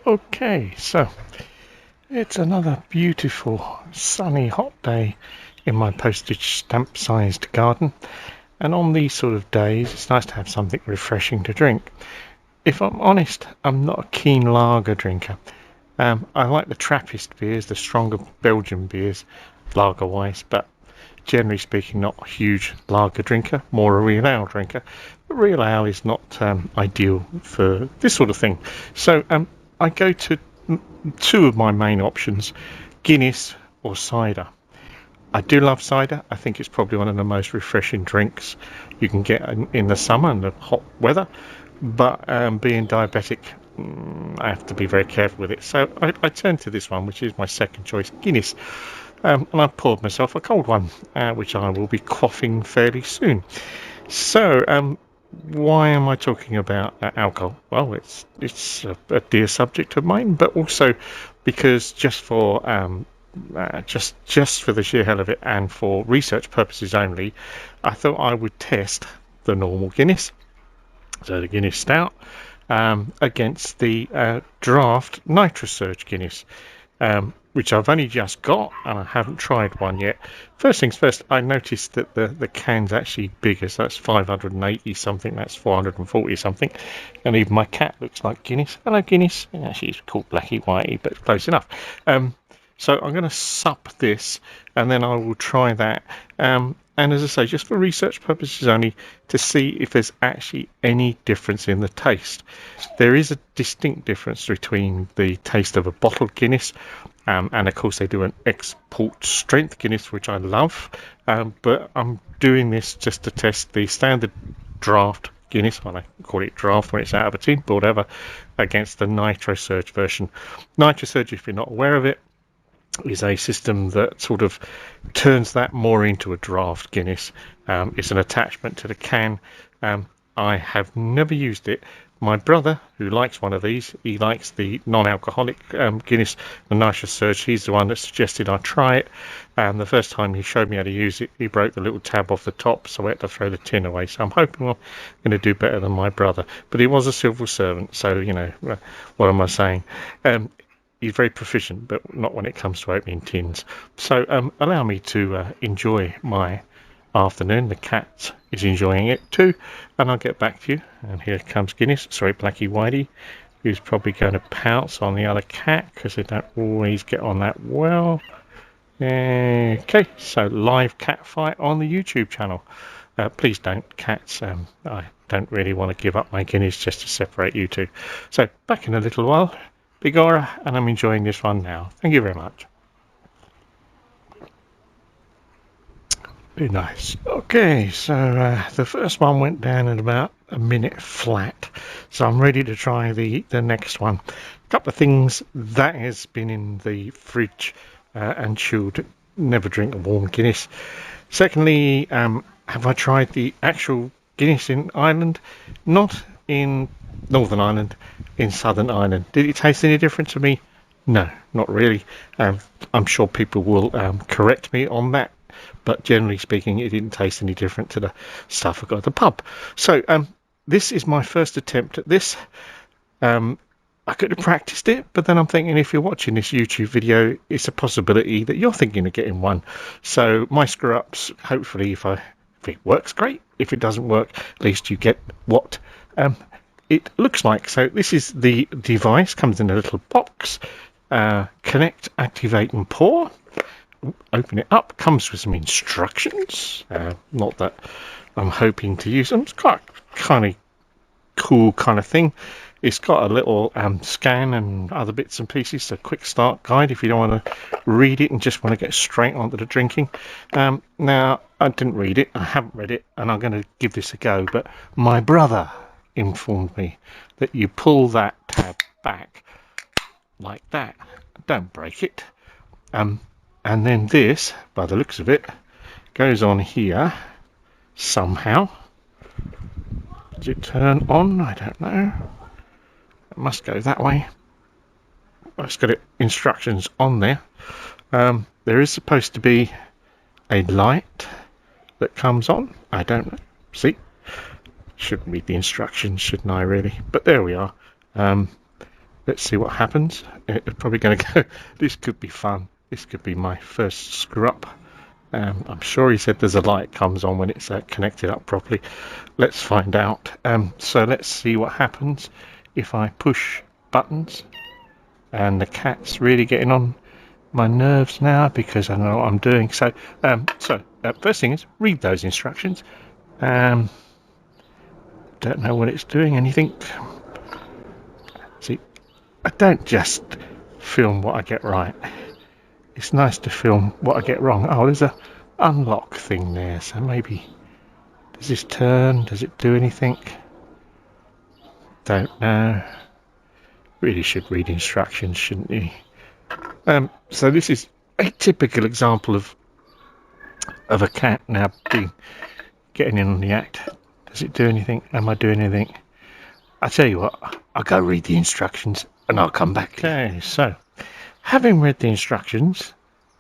Okay, so it's another beautiful sunny hot day in my postage stamp sized garden, and on these sort of days it's nice to have something refreshing to drink. If I'm honest, I'm not a keen lager drinker. I like the Trappist beers, the stronger Belgian beers, lager wise, but generally speaking not a huge lager drinker, more a real ale drinker. But real ale is not ideal for this sort of thing. So I go to two of my main options, Guinness or cider. I do love cider. I think it's probably one of the most refreshing drinks you can get in the summer and the hot weather. But being diabetic, I have to be very careful with it. So I turn to this one, which is my second choice, Guinness. And I poured myself a cold one, which I will be quaffing fairly soon. So, why am I talking about alcohol? Well, it's a dear subject of mine, but also because just for the sheer hell of it and for research purposes only, I thought I would test the normal Guinness, so the Guinness Stout, against the draft Nitrosurge Guinness. Which I've only just got and I haven't tried one yet. First things first, I noticed that the can's actually bigger, so that's 580 something, that's 440 something, and even my cat looks like Guinness. Hello Guinness. Yeah, she's called Blackie Whitey, but close enough. So I'm going to sup this and then I will try that. And as I say, just for research purposes only, to see if there's actually any difference in the taste. There is a distinct difference between the taste of a bottled Guinness, and of course they do an export strength Guinness, which I love, but I'm doing this just to test the standard draft Guinness, well, I call it draft when it's out of a tin, but whatever, against the Nitrosurge version. Nitrosurge, if you're not aware of it, is a system that sort of turns that more into a draft Guinness. It's an attachment to the can. I have never used it. My brother, who likes one of these, he likes the non-alcoholic Guinness, the Nitrosurge. He's the one that suggested I try it. The first time he showed me how to use it, he broke the little tab off the top, so I had to throw the tin away. So I'm hoping I'm going to do better than my brother. But he was a civil servant, so, you know, what am I saying? He's very proficient, but not when it comes to opening tins. So allow me to enjoy my afternoon. The cat is enjoying it too, and I'll get back to you. And here comes Guinness. Sorry, Blackie Whitey, who's probably going to pounce on the other cat because they don't always get on that well. Okay, so live cat fight on the YouTube channel. Please don't, cats. I don't really want to give up my Guinness just to separate you two. So back in a little while. Bigora, and I'm enjoying this one now. Thank you very much. Be nice. Okay, so the first one went down in about a minute flat, so I'm ready to try the next one. A couple of things that has been in the fridge and chilled. Never drink a warm Guinness. Secondly, have I tried the actual Guinness in Ireland? Not in Northern Ireland, in Southern Ireland. Did it taste any different to me? No, not really. I'm sure people will correct me on that, but generally speaking, it didn't taste any different to the stuff I got at the pub. So this is my first attempt at this. I could have practiced it, but then I'm thinking if you're watching this YouTube video, it's a possibility that you're thinking of getting one. So my screw-ups, hopefully, if it works, great. If it doesn't work, at least you get what it looks like. So this is the device, comes in a little box. Connect, activate and pour. Open it up, comes with some instructions. Not that I'm hoping to use them. It's quite kind of cool kind of thing. It's got a little scan and other bits and pieces, a quick start guide if you don't want to read it and just want to get straight onto the drinking. Now, I didn't read it, I haven't read it, and I'm going to give this a go, but my brother informed me that you pull that tab back like that, don't break it, and then this, by the looks of it, goes on here somehow. Does it turn on? I don't know. It must go that way. It's got instructions on there. There is supposed to be a light that comes on. I don't know. See? Shouldn't read the instructions, shouldn't I, really? But there we are. Let's see what happens. It's probably going to go. This could be fun. This could be my first screw up. I'm sure he said there's a light comes on when it's connected up properly. Let's find out. So let's see what happens if I push buttons. And the cat's really getting on my nerves now because I know what I'm doing. So, first thing is read those instructions. Don't know what it's doing. Anything? See, I don't just film what I get right. It's nice to film what I get wrong. Oh, there's a unlock thing there. So maybe does this turn? Does it do anything? Don't know. Really should read instructions, shouldn't you? So this is a typical example of a cat now getting in on the act. Does it do anything? Am I doing anything? I tell you what, I'll go read the instructions and I'll come back. Okay, so having read the instructions,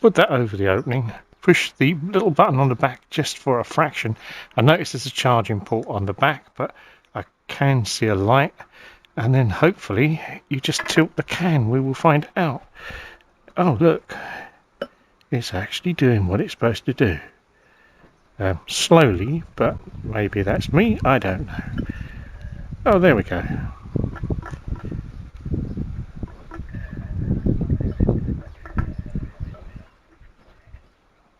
put that over the opening, push the little button on the back just for a fraction. I notice there's a charging port on the back, but I can see a light. And then hopefully you just tilt the can. We will find out. Oh, look. It's actually doing what it's supposed to do. Slowly, but maybe that's me. I don't know. Oh, there we go.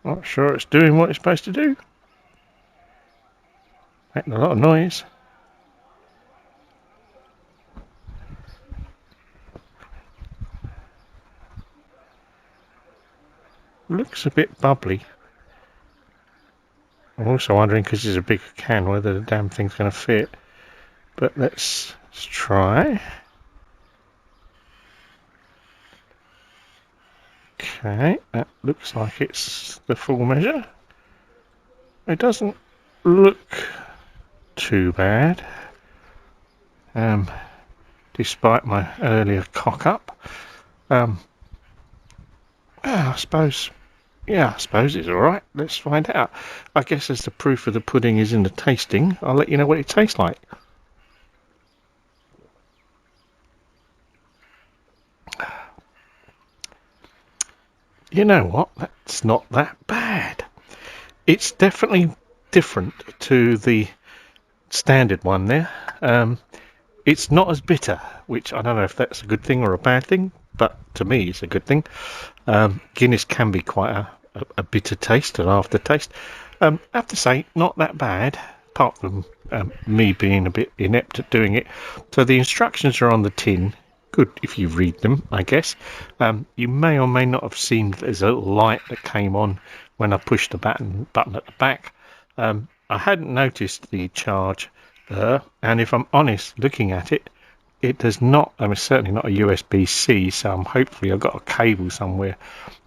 Not sure it's doing what it's supposed to do. Making a lot of noise. Looks a bit bubbly. I'm also wondering, because it's a big can, whether the damn thing's going to fit. But let's try. Okay, that looks like it's the full measure. It doesn't look too bad, despite my earlier cock up. I suppose it's alright. Let's find out. I guess as the proof of the pudding is in the tasting, I'll let you know what it tastes like. You know what? That's not that bad. It's definitely different to the standard one there. It's not as bitter, which I don't know if that's a good thing or a bad thing, but to me it's a good thing. Guinness can be quite a bitter taste, an aftertaste. I have to say, not that bad, apart from me being a bit inept at doing it. So the instructions are on the tin. Good if you read them, I guess. You may or may not have seen there's a little light that came on when I pushed the button at the back. I hadn't noticed the charge there, and if I'm honest, looking at it, it does not. I mean, certainly not a USB-C. So hopefully I've got a cable somewhere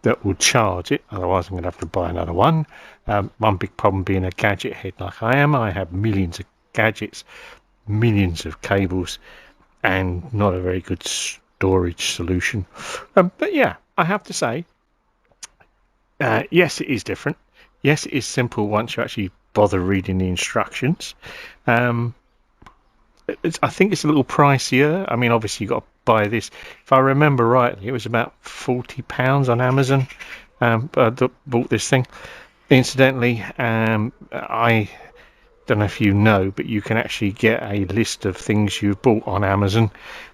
that will charge it. Otherwise, I'm going to have to buy another one. One big problem being a gadget head like I am. I have millions of gadgets, millions of cables, and not a very good storage solution. But yeah, I have to say, yes, it is different. Yes, it is simple once you actually bother reading the instructions. I think it's a little pricier. I mean, obviously you've got to buy this. If I remember rightly, it was about £40 on Amazon. I bought this thing. Incidentally, I don't know if you know, but you can actually get a list of things you've bought on Amazon.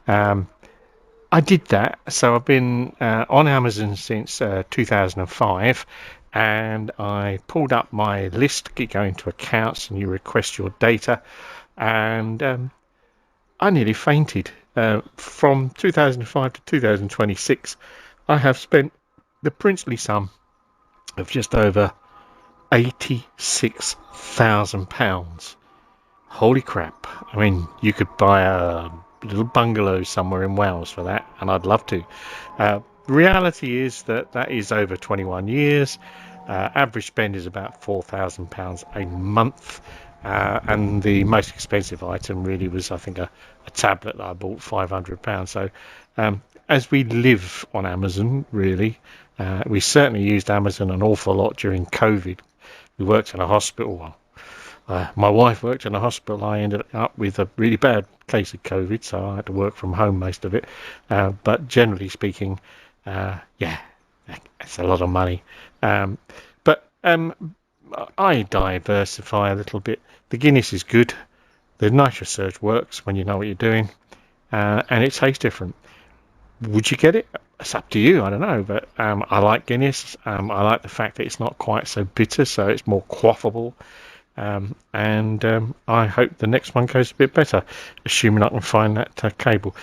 I did that, so I've been on Amazon since 2005, and I pulled up my list. You go into accounts and you request your data, and I nearly fainted. From 2005 to 2026, I have spent the princely sum of just over £86,000. Holy crap. I mean, you could buy a little bungalow somewhere in Wales for that, and I'd love to. Reality is that is over 21 years. Average spend is about £4,000 a month. And the most expensive item really was, I think, a tablet that I bought, £500. So as we live on Amazon, really, we certainly used Amazon an awful lot during COVID. We worked in a hospital. Well, My wife worked in a hospital. I ended up with a really bad case of COVID, so I had to work from home most of it. But generally speaking, yeah, it's a lot of money. But I diversify a little bit. The Guinness is good. The Nitrosurge works when you know what you're doing, and it tastes different. Would you get it? It's up to you. I don't know, but I like Guinness. I like the fact that it's not quite so bitter, so it's more quaffable. And I hope the next one goes a bit better, assuming I can find that cable.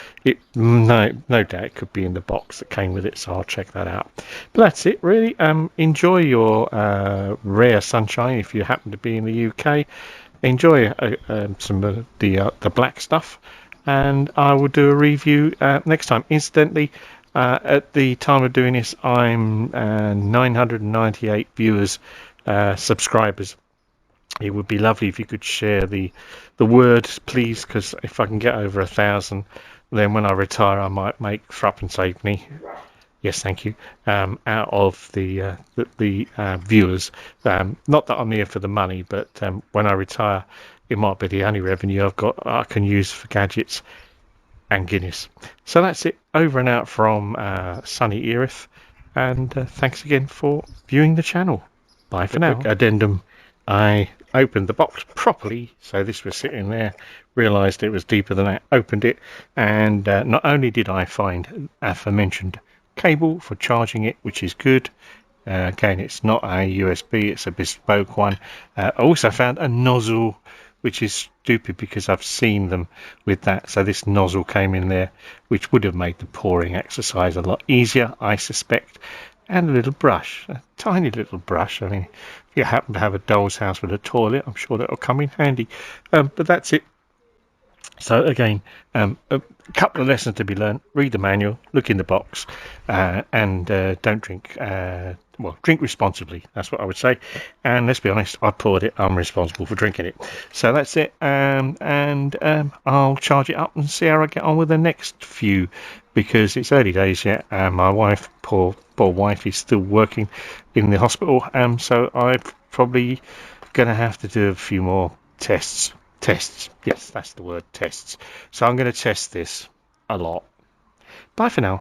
No doubt it could be in the box that came with it, so I'll check that out. But that's it, really. Enjoy your rare sunshine if you happen to be in the UK. Enjoy some of the black stuff, and I will do a review next time. Incidentally, at the time of doing this, I'm 998 viewers, subscribers. It would be lovely if you could share the word, please, because if I can get over 1,000, then when I retire, I might make threepence halfpenny. Yes, thank you. Out of the viewers. Not that I'm here for the money, but when I retire, it might be the only revenue I've got I can use for gadgets and Guinness. So that's it. Over and out from sunny Erith, and thanks again for viewing the channel. Bye for now. Quick addendum. I opened the box properly, so this was sitting there, realised it was deeper than that, opened it, and not only did I find aforementioned cable for charging it, which is good. Again, it's not a USB, it's a bespoke one. I also found a nozzle, which is stupid because I've seen them with that. So this nozzle came in there, which would have made the pouring exercise a lot easier, I suspect. And a little brush, a tiny little brush. I mean, if you happen to have a doll's house with a toilet, I'm sure that'll come in handy. But that's it. So again, a couple of lessons to be learned. Read the manual, look in the box, and don't drink. Well, drink responsibly. That's what I would say. And let's be honest, I poured it. I'm responsible for drinking it. So that's it. And I'll charge it up and see how I get on with the next few, because it's early days yet. My wife, poor wife, is still working in the hospital. So I'm probably going to have to do a few more tests. Yes, that's the word, tests. So I'm going to test this a lot. Bye for now.